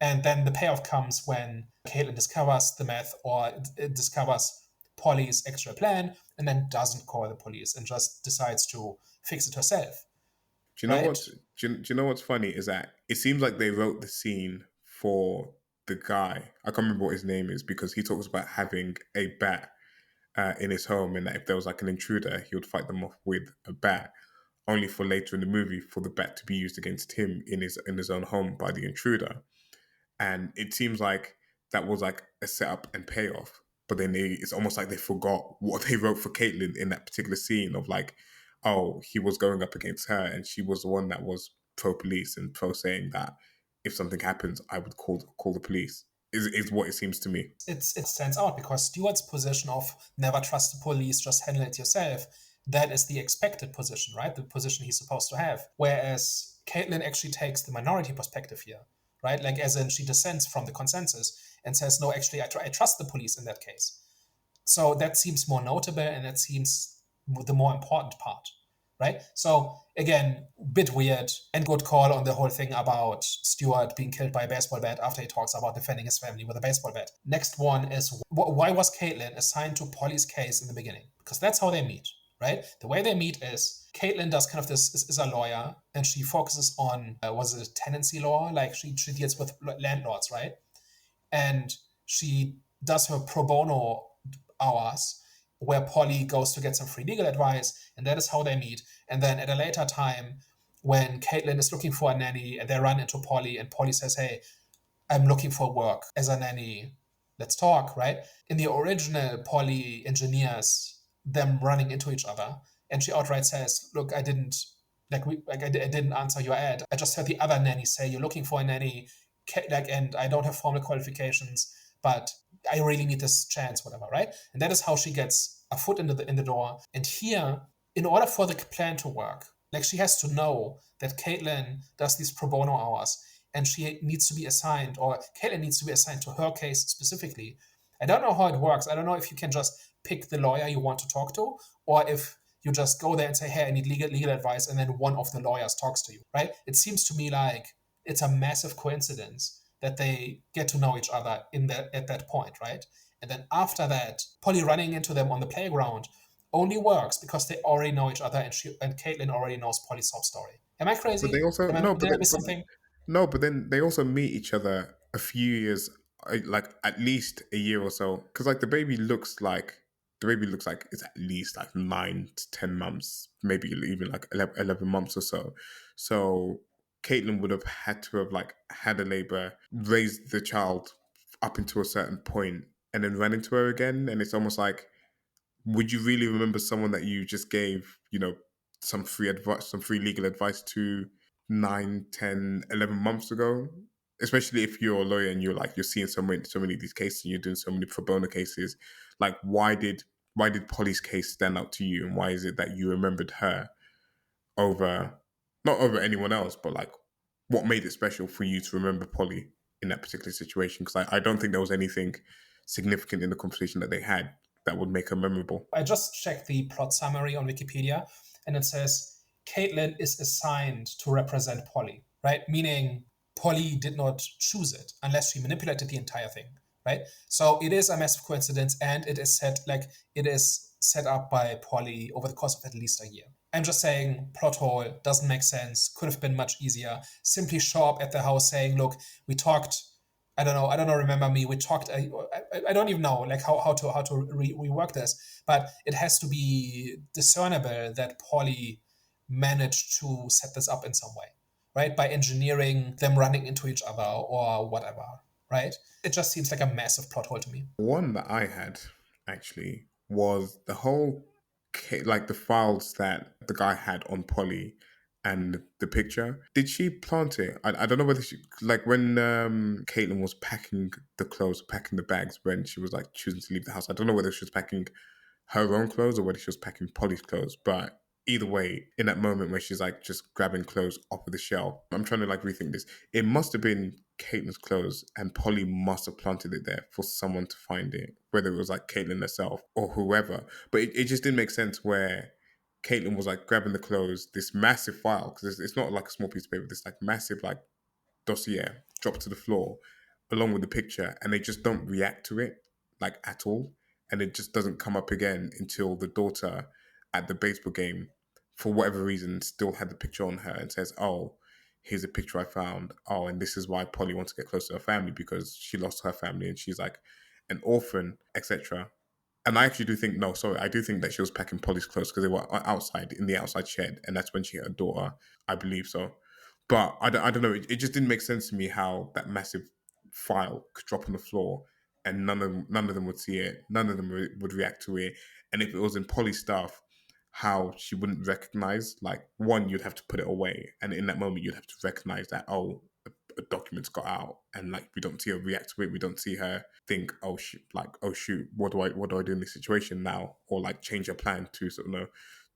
and then the payoff comes when Caitlin discovers the meth or discovers Polly's extra plan, and then doesn't call the police and just decides to fix it herself. Do you know Right? do you know what's funny is that it seems like they wrote the scene for the guy. I can't remember what his name is because he talks about having a bat in his home, and that if there was like an intruder, he would fight them off with a bat. Only for later in the movie for the bat to be used against him in his own home by the intruder. And it seems like that was like a setup and payoff. But then it's almost like they forgot what they wrote for Caitlyn in that particular scene of like, oh, he was going up against her, and she was the one that was pro police and pro saying that if something happens, I would call the police. Is what it seems to me. It stands out because Stewart's position of never trust the police, just handle it yourself, that is the expected position, right? The position he's supposed to have. Whereas Caitlin actually takes the minority perspective here, right? Like, as in, she dissents from the consensus and says, no, actually, I trust the police in that case. So that seems more notable, and that seems the more important part, right? So again, bit weird, and good call on the whole thing about Stewart being killed by a baseball bat after he talks about defending his family with a baseball bat. Next one is, why was Caitlin assigned to Polly's case in the beginning? Because that's how they meet, right? The way they meet is Caitlin does kind of this, is a lawyer, and she focuses on, was it tenancy law? Like, she deals with landlords, right? And she does her pro bono hours where Polly goes to get some free legal advice, and that is how they meet. And then at a later time, when Caitlin is looking for a nanny and they run into Polly, and Polly says, hey, I'm looking for work as a nanny. Let's talk, right? In the original, Polly engineers them running into each other, and she outright says, "Look, I didn't I didn't answer your ad. I just heard the other nanny say you're looking for a nanny, and I don't have formal qualifications, but I really need this chance, whatever, right?" And that is how she gets a foot in the door. And here, in order for the plan to work, like, she has to know that Caitlin does these pro bono hours, and she needs to be assigned, or Caitlin needs to be assigned to her case specifically. I don't know how it works. I don't know if you can just pick the lawyer you want to talk to, or if you just go there and say, hey, I need legal advice, and then one of the lawyers talks to you, right? It seems to me like it's a massive coincidence that they get to know each other at that point, right? And then after that, Polly running into them on the playground only works because they already know each other, and Caitlin already knows Polly's sob story. Am I But they crazy? also no, Did I miss something? no, but then they also meet each other a few years, like at least a year or so, because like the baby looks like it's at least like 9 to 10 months, maybe even like 11 months or so. So Caitlin would have had to have like had a labor, raised the child up into a certain point, and then ran into her again, and it's almost like would you really remember someone that you just gave, some free advice, some free legal advice to 9, 10, 11 months ago? Especially if you're a lawyer and you're seeing so many of these cases and you're doing so many pro bono cases. Like why did Polly's case stand out to you, and why is it that you remembered her over not over anyone else, but like what made it special for you to remember Polly in that particular situation? Because I don't think there was anything significant in the conversation that they had that would make her memorable. I just checked the plot summary on Wikipedia, and it says Caitlin is assigned to represent Polly, right? Meaning Polly did not choose it unless she manipulated the entire thing, right? So it is a massive coincidence, and it is set up by Polly over the course of at least a year. I'm just saying, plot hole, doesn't make sense, could have been much easier. Simply show up at the house saying, look, we talked. I don't know. Remember me? We talked. I don't even know like how to rework this, but it has to be discernible that Polly managed to set this up in some way, right? By engineering them running into each other or whatever, right? It just seems like a massive plot hole to me. One that I had actually was the whole like the files that the guy had on Polly and the picture. Did she plant it? I don't know whether she like when Caitlin was packing the clothes, packing the bags when she was like choosing to leave the house. I don't know whether she was packing her own clothes or whether she was packing Polly's clothes, but either way, in that moment where she's like just grabbing clothes off of the shelf, I'm trying to like rethink this. It must have been Caitlin's clothes, and Polly must have planted it there for someone to find it, whether it was like Caitlin herself or whoever. But it just didn't make sense where Caitlin was like grabbing the clothes, this massive file, because it's not like a small piece of paper, this like massive like dossier dropped to the floor along with the picture, and they just don't react to it like at all, and it just doesn't come up again until the daughter at the baseball game, for whatever reason, still had the picture on her and says, "Oh, here's a picture I found. Oh, and this is why Polly wants to get close to her family because she lost her family and she's like an orphan, etc." And I actually do think, no, sorry, I do think that she was packing Polly's clothes because they were outside in the outside shed, and that's when she hit her daughter. I believe so. But I don't know. It just didn't make sense to me how that massive file could drop on the floor and none of them would see it. None of them would react to it. And if it was in Polly's stuff, how she wouldn't recognize, like, one, you'd have to put it away. And in that moment, you'd have to recognize that, oh, a document's got out, and like we don't see her react to it. We don't see her think, oh, like, oh shoot, what do I do in this situation now? Or like change her plan to sort of know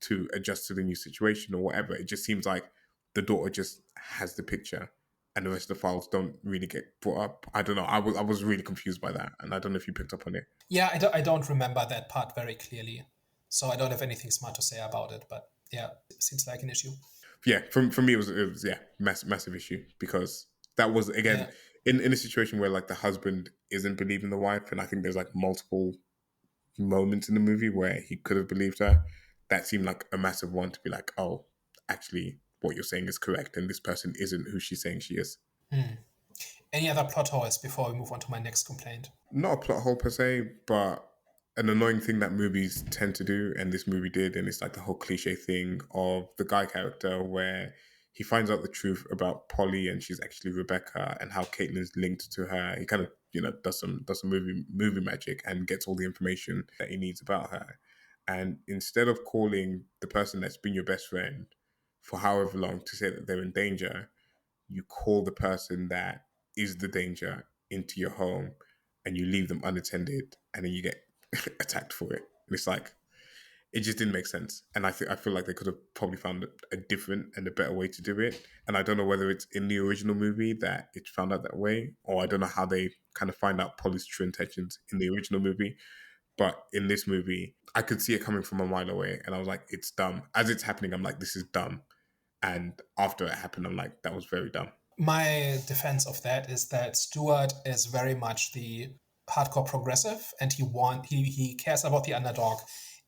to adjust to the new situation or whatever. It just seems like the daughter just has the picture and the rest of the files don't really get brought up. I don't know. I was really confused by that, and I don't know if you picked up on it. Yeah, I don't remember that part very clearly. So I don't have anything smart to say about it. But yeah, it seems like an issue. Yeah, for me it was yeah, massive issue because that was again Yeah. in a situation where like the husband isn't believing the wife, and I think there's like multiple moments in the movie where he could have believed her. That seemed like a massive one to be like, oh, actually, what you're saying is correct, and this person isn't who she's saying she is. Any other plot holes before we move on to my next complaint? Not a plot hole per se, but an annoying thing that movies tend to do, and this movie did, and it's like the whole cliche thing of the guy character where he finds out the truth about Polly and she's actually Rebecca, and how Caitlin's linked to her. He kind of does some movie magic and gets all the information that he needs about her. And instead of calling the person that's been your best friend for however long to say that they're in danger, you call the person that is the danger into your home and you leave them unattended and then you get attacked for it. And it's like, it just didn't make sense. And I feel like they could have probably found a different and a better way to do it. And I don't know whether it's in the original movie that it's found out that way, or I don't know how they kind of find out Polly's true intentions in the original movie. But in this movie, I could see it coming from a mile away. And I was like, it's dumb. As it's happening, I'm like, this is dumb. And after it happened, I'm like, that was very dumb. My defense of that is that Stuart is very much the hardcore progressive, and he cares about the underdog,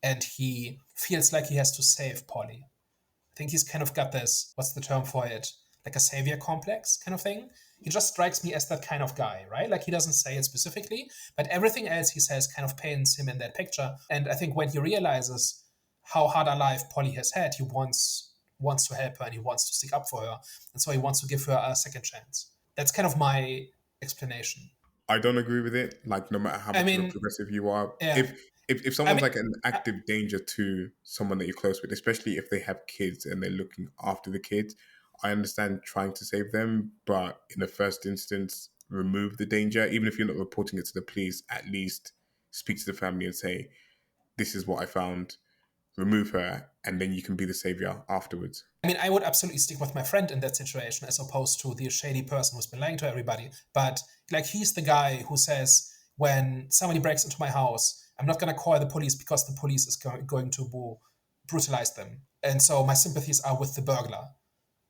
and he feels like he has to save Polly. I think he's kind of got this, what's the term for it? Like a savior complex kind of thing. He just strikes me as that kind of guy, right? Like he doesn't say it specifically, but everything else he says kind of paints him in that picture. And I think when he realizes how hard a life Polly has had, he wants to help her and he wants to stick up for her. And so he wants to give her a second chance. That's kind of my explanation. I don't agree with it. Like, no matter how I much of a mean, progressive you are, yeah. if I someone's mean, like an active danger to someone that you're close with, especially if they have kids and they're looking after the kids, I understand trying to save them, but in the first instance, remove the danger. Even if you're not reporting it to the police, at least speak to the family and say, "This is what I found." Remove her, and then you can be the savior afterwards. I mean, I would absolutely stick with my friend in that situation as opposed to the shady person who's been lying to everybody. But like, he's the guy who says, when somebody breaks into my house, I'm not going to call the police because the police is going to brutalize them. And so my sympathies are with the burglar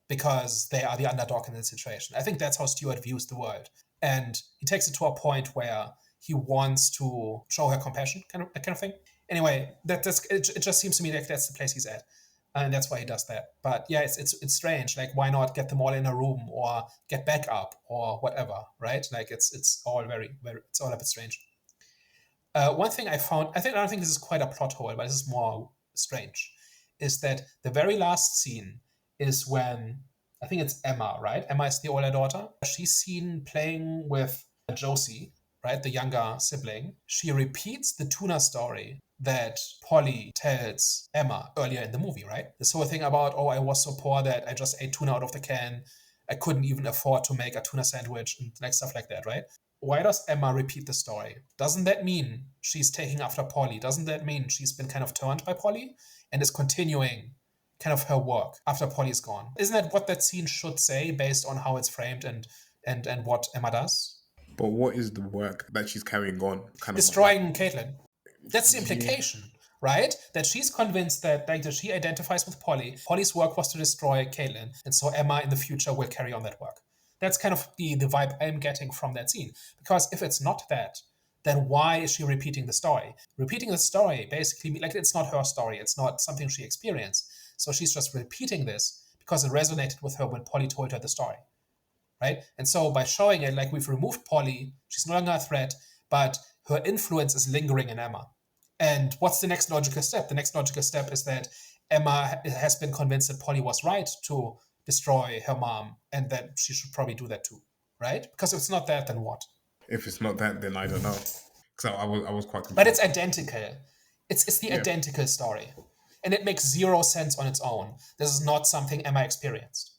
because they are the underdog in the situation. I think that's how Stewart views the world. And he takes it to a point where he wants to show her compassion, kind of thing. Anyway, it just seems to me like that's the place he's at. And that's why he does that. But yeah, it's strange. Like, why not get them all in a room or get backup or whatever, right? Like, it's all very it's all a bit strange. One thing I don't think this is quite a plot hole, but this is more strange, is that the very last scene is when I think it's Emma, right? Emma is the older daughter. She's seen playing with Josie, right? The younger sibling. She repeats the tuna story that Polly tells Emma earlier in the movie, right? This whole thing about, oh, I was so poor that I just ate tuna out of the can. I couldn't even afford to make a tuna sandwich and like stuff like that, right? Why does Emma repeat the story? Doesn't that mean she's taking after Polly? Doesn't that mean she's been kind of turned by Polly and is continuing kind of her work after Polly's gone. Isn't that what that scene should say based on how it's framed and what Emma does? But what is the work that she's carrying on? Kind of like, Destroying Caitlin. That's the yeah, implication, right? That she's convinced that like that she identifies with Polly. Polly's work was to destroy Caitlin, and so Emma in the future will carry on that work. That's kind of the vibe I'm getting from that scene. Because if it's not that, then why is she repeating the story? Repeating the story basically, like, it's not her story. It's not something she experienced. So she's just repeating this because it resonated with her when Polly told her the story, right? And so by showing it, like, we've removed Polly, she's no longer a threat, but her influence is lingering in Emma. And what's the next logical step? The next logical step is that Emma has been convinced that Polly was right to destroy her mom and that she should probably do that too, right? Because if it's not that, then what? if it's not that, then I don't know. So I was quite But it's confused. identical. It's the Yeah, identical story. And it makes zero sense on its own. This is not something Emma experienced.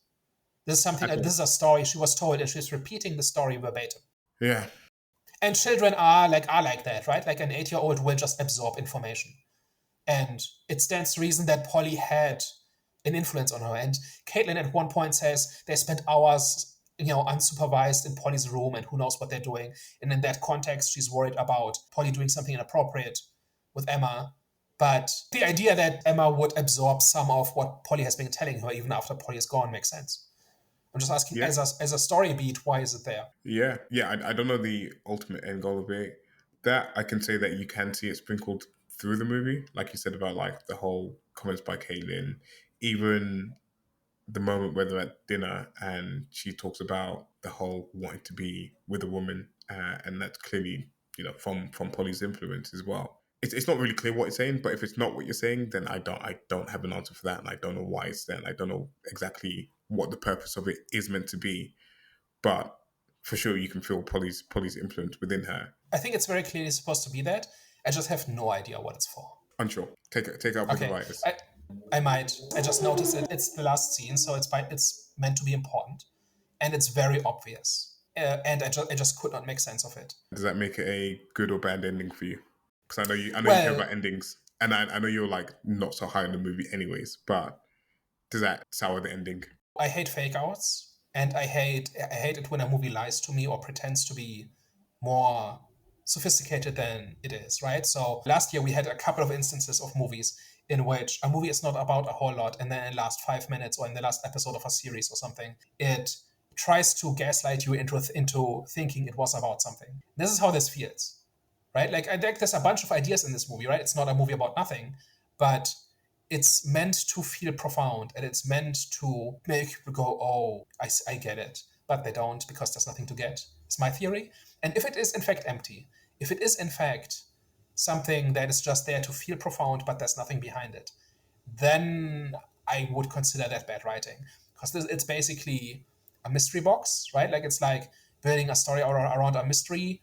okay. This is a story she was told and she's repeating the story verbatim. Yeah, And children are like that, right? Like an 8-year-old will just absorb information. And it stands to reason that Polly had an influence on her. And Caitlin at one point says they spent hours, unsupervised in Polly's room and who knows what they're doing. And in that context, she's worried about Polly doing something inappropriate with Emma. But the idea that Emma would absorb some of what Polly has been telling her even after Polly is gone makes sense. I'm just asking, yeah, as a story beat, why is it there? yeah. I don't know the ultimate end goal of it. That I can say that you can see it sprinkled through the movie, like you said about like the whole comments by Caitlin, even the moment where they're at dinner and she talks about the whole wanting to be with a woman, and that's clearly from Polly's influence as well. It's not really clear what it's saying, but if it's not what you're saying, then I don't have an answer for that, and I don't know why it's there. And I don't know exactly what the purpose of it is meant to be, but for sure you can feel Polly's influence within her. I think it's very clearly supposed to be that. I just have no idea what it's for. Unsure. Take it up with the Okay, writers. I might. I just noticed it. It's the last scene, so it's meant to be important, and it's very obvious. And I just could not make sense of it. Does that make it a good or bad ending for you? Because I know you care Well, about endings, and I know you're like not so high on the movie, anyways. But does that sour the ending? I hate fake outs, and I hate it when a movie lies to me or pretends to be more sophisticated than it is, right? So last year we had a couple of instances of movies in which a movie is not about a whole lot, and then in the last 5 minutes or in the last episode of a series or something, it tries to gaslight you into thinking it was about something. This is how this feels, right? Like, I think there's a bunch of ideas in this movie, right? It's not a movie about nothing, but it's meant to feel profound and it's meant to make people go, oh, I get it. But they don't because there's nothing to get. It's my theory. And if it is in fact empty, if it is in fact something that is just there to feel profound, but there's nothing behind it, then I would consider that bad writing. Because it's basically a mystery box, right? Like, it's like building a story around a mystery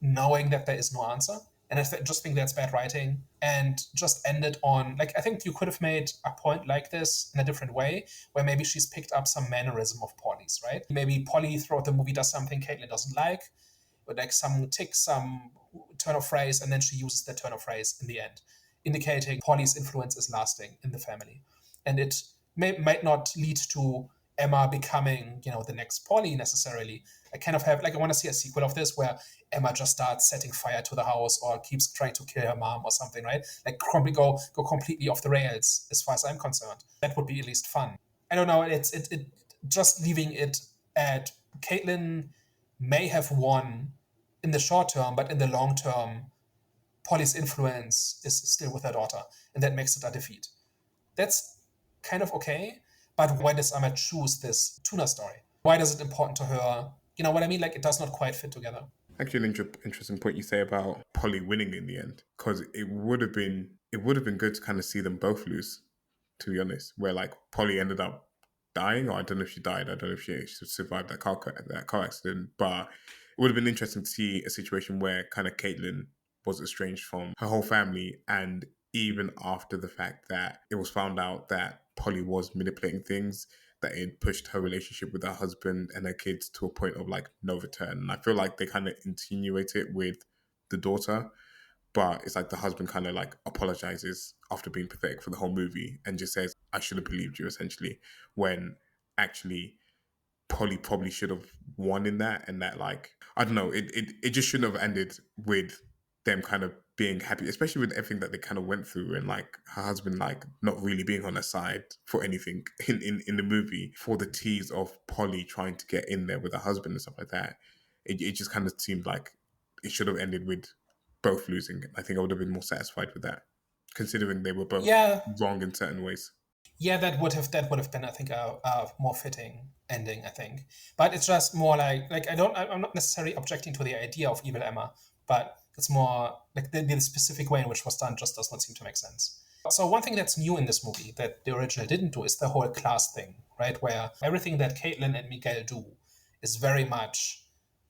knowing that there is no answer. And just think that's bad writing and just end it on, like, I think you could have made a point like this in a different way, where maybe she's picked up some mannerism of Polly's, right? Maybe Polly throughout the movie does something Caitlin doesn't like, but like some tick, some turn of phrase, and then she uses that turn of phrase in the end, indicating Polly's influence is lasting in the family. And it might not lead to Emma becoming, the next Polly necessarily. I kind of have, like, I want to see a sequel of this where Emma just starts setting fire to the house or keeps trying to kill her mom or something, right? Like, go completely off the rails as far as I'm concerned. That would be at least fun. I don't know. It just leaving it at Caitlin may have won in the short term, but in the long term, Polly's influence is still with her daughter, and that makes it a defeat. That's kind of okay, but why does Emma choose this tuna story? Why is it important to her? You know what I mean? Like, it does not quite fit together. Actually, an interesting point you say about Polly winning in the end, because it would have been good to kind of see them both lose. To be honest, where like Polly ended up dying, or I don't know if she died. I don't know if she survived that car accident, but it would have been interesting to see a situation where kind of Caitlyn was estranged from her whole family, and even after the fact that it was found out that Polly was manipulating things, that it pushed her relationship with her husband and her kids to a point of like no return. And I feel like they kind of insinuate it with the daughter, but it's like the husband kind of like apologizes after being pathetic for the whole movie and just says, I should have believed you, essentially, when actually Polly probably should have won in that, and that, like, I don't know, it just shouldn't have ended with them kind of being happy, especially with everything that they kind of went through, and like her husband like not really being on her side for anything in the movie, for the tease of Polly trying to get in there with her husband and stuff like that. It just kind of seemed like it should have ended with both losing. I think I would have been more satisfied with that, considering they were both Yeah, wrong in certain ways. yeah, that would have been, I think, a more fitting ending, I think. But it's just more like I'm not necessarily objecting to the idea of evil Emma, but it's more like the specific way in which it was done just does not seem to make sense. So one thing that's new in this movie that the original didn't do is the whole class thing, right? Where everything that Caitlin and Miguel do is very much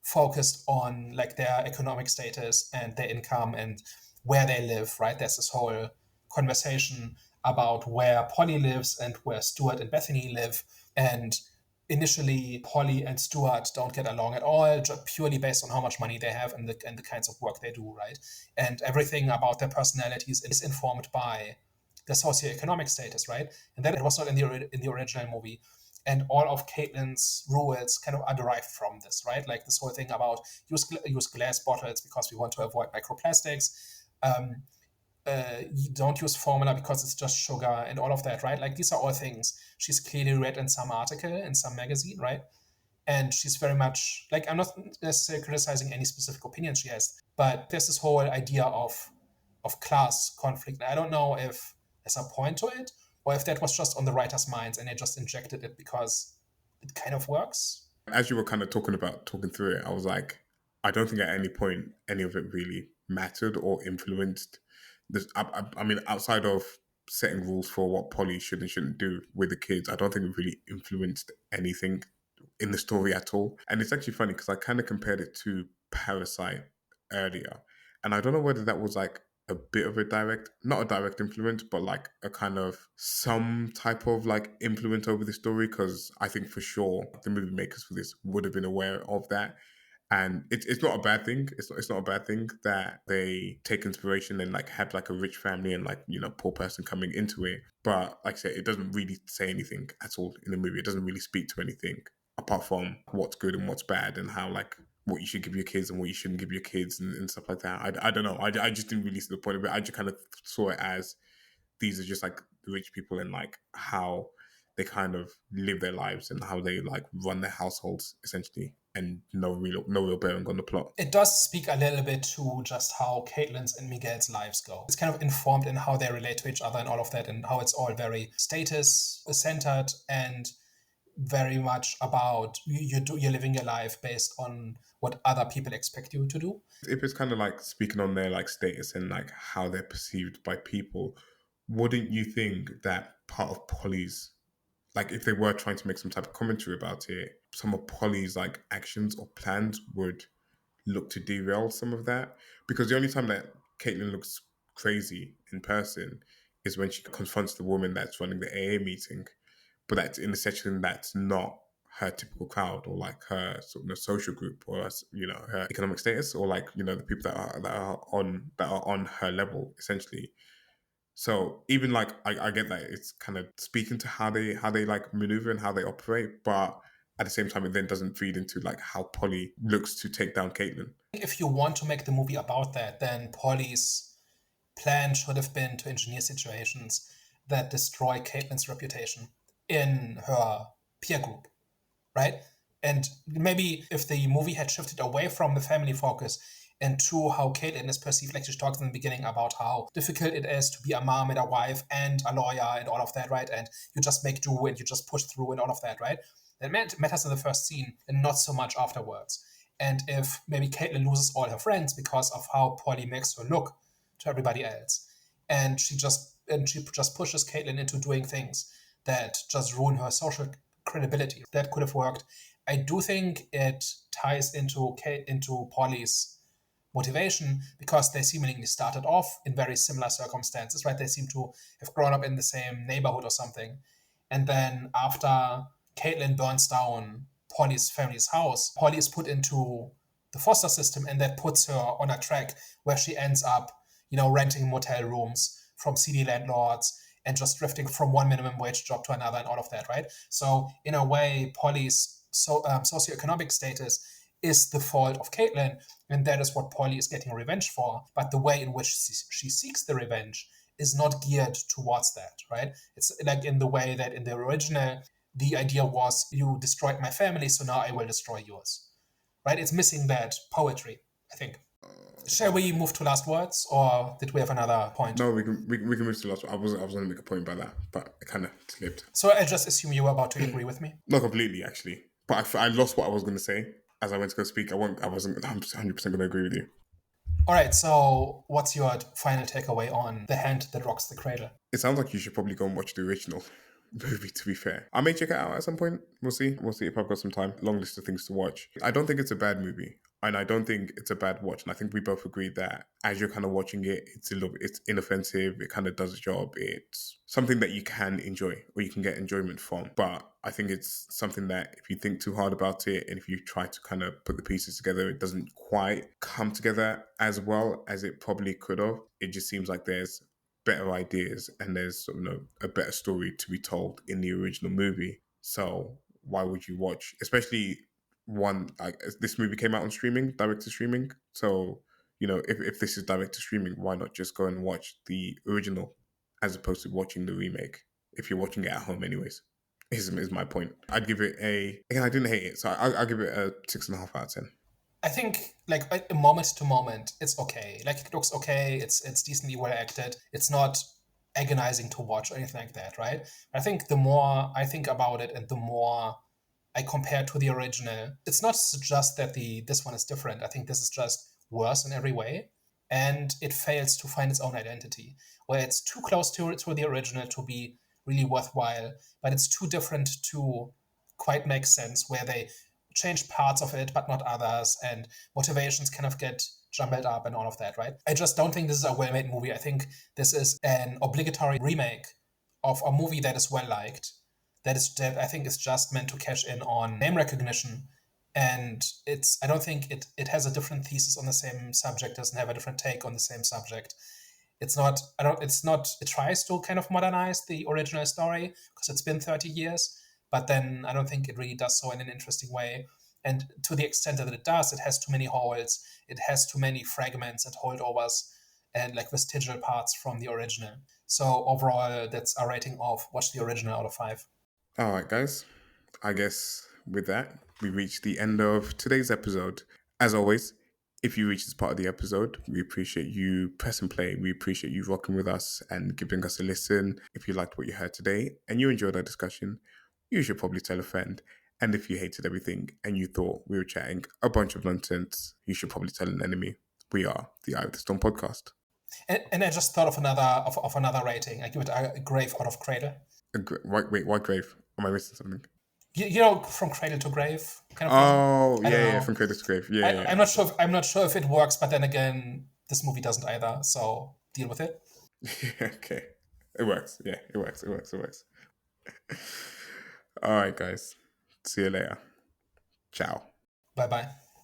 focused on like their economic status and their income and where they live, right? There's this whole conversation about where Polly lives and where Stuart and Bethany live. And initially, Polly and Stuart don't get along at all, purely based on how much money they have and the kinds of work they do, right? And everything about their personalities is informed by their socioeconomic status, right? And that it was not in the original movie. And all of Caitlin's rules kind of are derived from this, right? Like this whole thing about use glass bottles because we want to avoid microplastics. You don't use formula because it's just sugar and all of that, right? Like these are all things she's clearly read in some article, in some magazine, right? And she's very much like, I'm not necessarily criticizing any specific opinion she has, but there's this whole idea of class conflict. I don't know if there's a point to it or if that was just on the writer's minds and they just injected it because it kind of works. As you were kind of talking through it, I was like, I don't think at any point any of it really mattered or influenced this. I mean, outside of setting rules for what Polly should and shouldn't do with the kids, I don't think it really influenced anything in the story at all. And it's actually funny because I kind of compared it to Parasite earlier, and I don't know whether that was like a bit of a direct, not a direct influence, but like a kind of some type of like influence over the story. Because I think for sure the movie makers for this would have been aware of that. And it's not a bad thing. It's not a bad thing that they take inspiration and like have like a rich family and like, you know, poor person coming into it. But like I said, it doesn't really say anything at all in the movie. It doesn't really speak to anything apart from what's good and what's bad and how like what you should give your kids and what you shouldn't give your kids and stuff like that. I don't know. I just didn't really see the point of it. I just kind of saw it as these are just like the rich people and like how they kind of live their lives and how they like run their households essentially, and no real bearing on the plot. It does speak a little bit to just how Caitlin's and Miguel's lives go. It's kind of informed in how they relate to each other and all of that, and how it's all very status centered and very much about you're living your life based on what other people expect you to do. If it's kind of like speaking on their like status and like how they're perceived by people, wouldn't you think that part of Polly's, like if they were trying to make some type of commentary about it, some of Polly's like actions or plans would look to derail some of that? Because the only time that Caitlin looks crazy in person is when she confronts the woman that's running the AA meeting, but that's in a section that's not her typical crowd or like her sort of social group or, you know, her economic status or like, you know, the people that are on her level essentially. So even like I get that it's kind of speaking to how they like maneuver and how they operate, but at the same time it then doesn't feed into like how Polly looks to take down Caitlin. If you want to make the movie about that, then Polly's plan should have been to engineer situations that destroy Caitlin's reputation in her peer group, right? And maybe if the movie had shifted away from the family focus and to how Caitlin is perceived, like she talks in the beginning about how difficult it is to be a mom and a wife and a lawyer and all of that, right? And you just make do and you just push through and all of that, right? That matters in the first scene and not so much afterwards. And if maybe Caitlin loses all her friends because of how Polly makes her look to everybody else, and she just pushes Caitlin into doing things that just ruin her social credibility. That could have worked. I do think it ties into Polly's motivation because they seemingly started off in very similar circumstances, right? They seem to have grown up in the same neighborhood or something. And then after Caitlin burns down Polly's family's house, Polly is put into the foster system, and that puts her on a track where she ends up renting motel rooms from seedy landlords and just drifting from one minimum wage job to another and all of that, right? So in a way, Polly's socioeconomic status is the fault of Caitlin, and that is what Polly is getting revenge for. But the way in which she seeks the revenge is not geared towards that, right? It's like in the way that in the original, the idea was, you destroyed my family, so now I will destroy yours, right? It's missing that poetry, I think. Shall we move to last words, or did we have another point? No, we can move to the last one. I was going to make a point about that, but it kind of slipped. So I just assume you were about to agree with me. Not completely, actually, but I lost what I was going to say as I went to go speak. I wasn't 100% going to agree with you. All right, so what's your final takeaway on The Hand That Rocks the Cradle? It sounds like you should probably go and watch the original movie, to be fair. I may check it out at some point. We'll see. We'll see if I've got some time. Long list of things to watch. I don't think it's a bad movie. And I don't think it's a bad watch. And I think we both agree that as you're kind of watching it, it's inoffensive. It kind of does a job. It's something that you can enjoy or you can get enjoyment from. But I think it's something that if you think too hard about it and if you try to kind of put the pieces together, it doesn't quite come together as well as it probably could have. It just seems like there's better ideas and there's a better story to be told in the original movie. So why would you watch, especially one like this movie came out on streaming, direct to streaming. So if this is direct to streaming, why not just go and watch the original as opposed to watching the remake if you're watching it at home anyways? Is my point. I'd give it again, I didn't hate it, so I'll give it a 6.5 out of 10. I think like moment to moment, it's okay. Like it looks okay. It's decently well acted. It's not agonizing to watch or anything like that, right? I think the more I think about it and the more I compare to the original, it's not just that this one is different. I think this is just worse in every way, and it fails to find its own identity. Where it's too close to the original to be really worthwhile, but it's too different to quite make sense. Where they change parts of it but not others, and motivations kind of get jumbled up and all of that, right? I just don't think this is a well-made movie. I think this is an obligatory remake of a movie that is well liked, that I think is just meant to cash in on name recognition. And I don't think it has a different thesis on the same subject, doesn't have a different take on the same subject. It tries to kind of modernize the original story because it's been 30 years, but then I don't think it really does so in an interesting way. And to the extent that it does, it has too many holes, it has too many fragments and holdovers and like vestigial parts from the original. So overall, that's a rating of watch the original out of 5. All right, guys. I guess with that, we reached the end of today's episode. As always, if you reach this part of the episode, we appreciate you pressing play. We appreciate you rocking with us and giving us a listen. If you liked what you heard today and you enjoyed our discussion, you should probably tell a friend. And if you hated everything and you thought we were chatting a bunch of nonsense, you should probably tell an enemy. We are the Eye of the Storm podcast. And I just thought of another rating. I give it a grave out of Cradle. Wait, what grave? Am I missing something? From cradle to grave kind of thing. Oh, yeah, from cradle to grave. Yeah. I'm not sure if it works, but then again, this movie doesn't either. So deal with it. Okay, it works. Yeah, it works. All right, guys. See you later. Ciao. Bye bye.